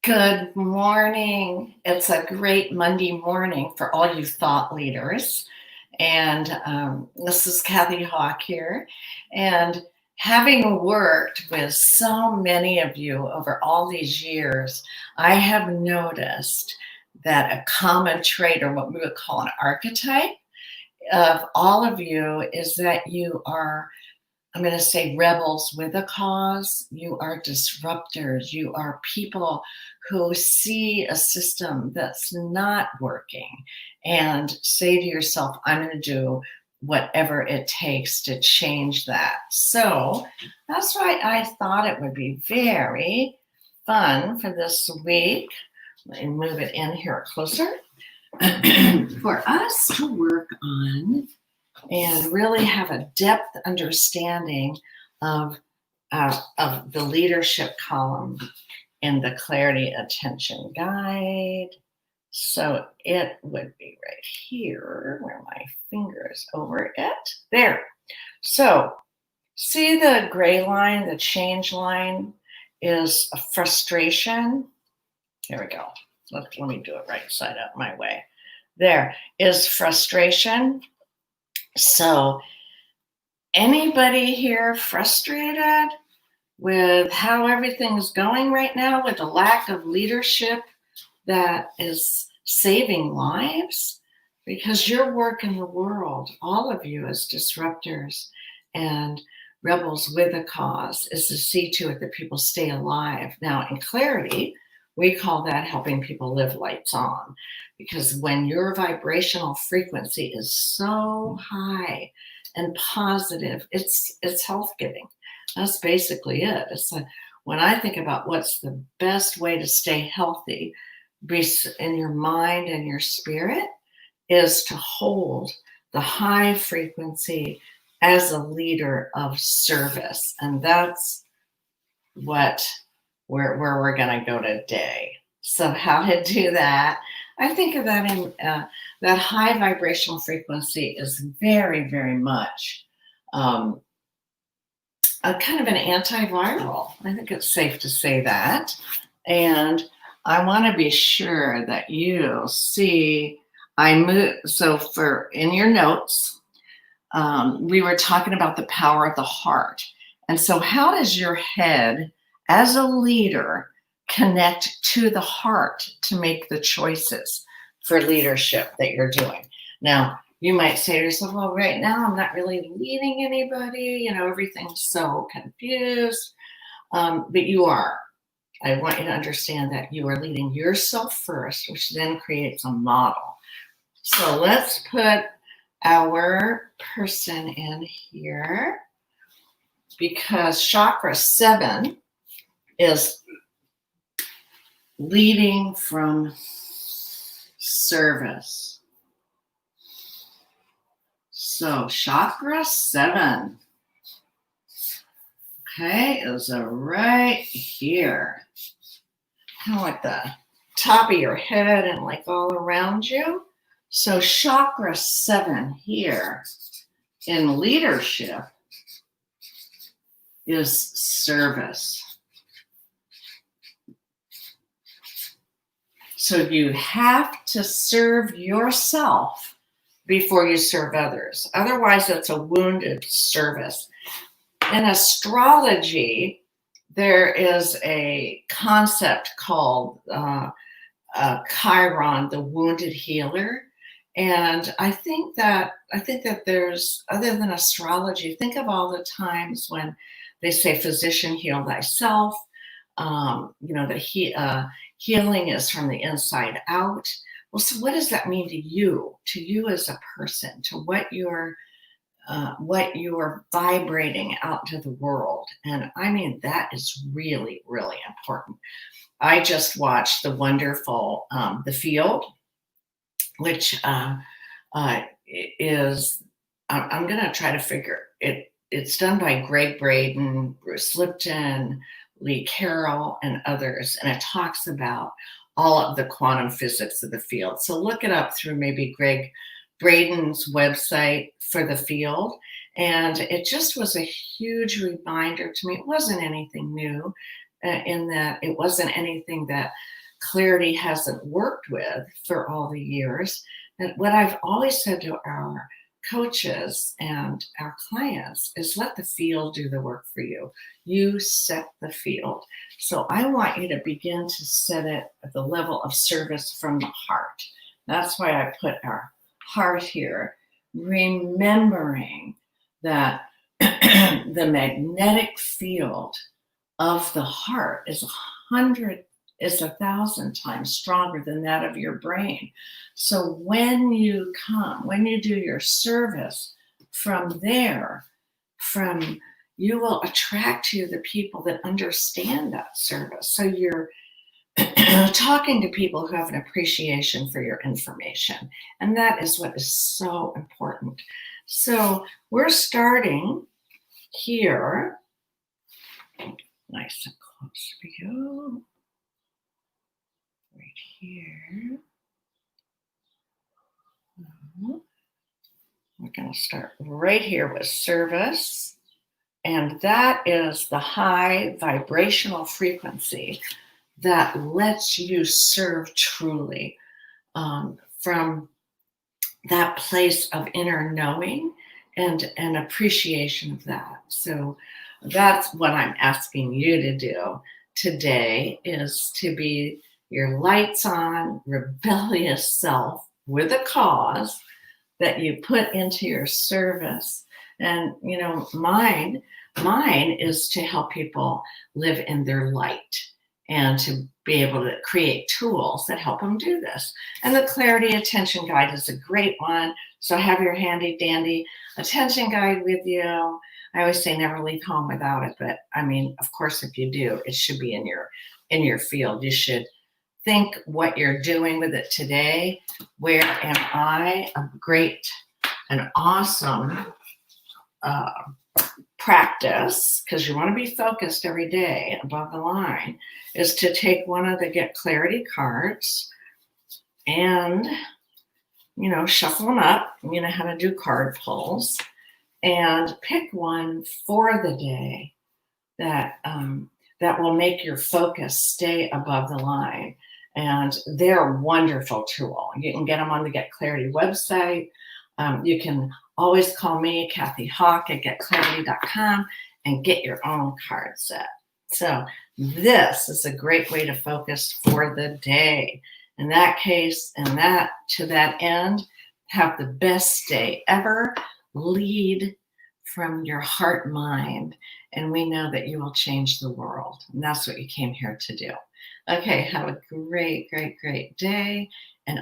Good morning. It's a great Monday morning for all you thought leaders. And this is Kathy Hawk here. And having worked with so many of you over all these years, I have noticed that a common trait, or what we would call an archetype, of all of you is that you are, I'm going to say, rebels with a cause. You are disruptors. You are people who see a system that's not working and say to yourself, I'm going to do whatever it takes to change that. So that's why I thought it would be very fun for this week. Let me move it in here closer for us to work on and really have a depth understanding of, of the leadership column in the Clarity Attention Guide. So it would be right here where my finger is over it. There. So see the gray line, the change line is a frustration. Here we go. Let me do it right side up my way. There is frustration. So anybody here frustrated with how everything's going right now, with the lack of leadership that is saving lives? Because your work in the world, all of you as disruptors and rebels with a cause, is to see to it that people stay alive. Now, in Clarity, we call that helping people live lights on. Because when your vibrational frequency is so high and positive, it's health giving. That's basically it. When I think about what's the best way to stay healthy in your mind and your spirit, is to hold the high frequency as a leader of service. And that's where we're going to go today. So how to do that? I think of that in that high vibrational frequency is very, very much a kind of an antiviral. I think it's safe to say that. And I want to be sure that you see, so in your notes, we were talking about the power of the heart. And so how does your head as a leader connect to the heart to make the choices for leadership that you're doing? Now, you might say to yourself, well, right now I'm not really leading anybody, everything's so confused, but you are. I want you to understand that you are leading yourself first, which then creates a model. So let's put our person in here, because chakra 7 is leading from service. So chakra 7, okay, is right here, kind of like the top of your head and like all around you. So chakra 7 here in leadership is service. So you have to serve yourself before you serve others. Otherwise, it's a wounded service. In astrology, there is a concept called Chiron, the wounded healer. And I think that there's, other than astrology, think of all the times when they say, physician, heal thyself. Healing is from the inside out. Well, so what does that mean to you as a person, to what you're vibrating out to the world? And I mean, that is really, really important. I just watched the wonderful The Field, which is, I'm going to try to figure it. It's done by Greg Braden, Bruce Lipton, Lee Carroll, and others, and it talks about all of the quantum physics of the field. So look it up through maybe Greg Braden's website for The Field. And it just was a huge reminder to me. It wasn't anything new. in that it wasn't anything that Clarity hasn't worked with for all the years. And what I've always said to our coaches and our clients is let the field do the work for you. You set the field. So I want you to begin to set it at the level of service from the heart. That's why I put our heart here, remembering that the magnetic field of the heart is 1,000 times stronger than that of your brain. So when you do your service from there, you will attract to you the people that understand that service. So you're talking to people who have an appreciation for your information. And that is what is so important. So we're starting here. Nice and close for you. Right here. We're going to start right here with service. And that is the high vibrational frequency that lets you serve truly from that place of inner knowing and an appreciation of that. So that's what I'm asking you to do today, is to be your lights on, rebellious self with a cause that you put into your service. And, you know, mine is to help people live in their light and to be able to create tools that help them do this. And the Clarity Attention Guide is a great one. So have your handy dandy attention guide with you. I always say never leave home without it, but I mean, of course, if you do, it should be in your field. You should think what you're doing with it today. Where am I? A great, an awesome practice, because you want to be focused every day above the line, is to take one of the Get Clarity cards and, you know, shuffle them up. You know how to do card pulls, and pick one for the day that that will make your focus stay above the line. And they're a wonderful tool. You can get them on the Get Clarity website. You can always call me, Kathy Hawk at getclarity.com, and get your own card set. So this is a great way to focus for the day. In that case, and that to that end, have the best day ever. Lead from your heart mind, and we know that you will change the world. And that's what you came here to do. Okay, have a great, great, great day. And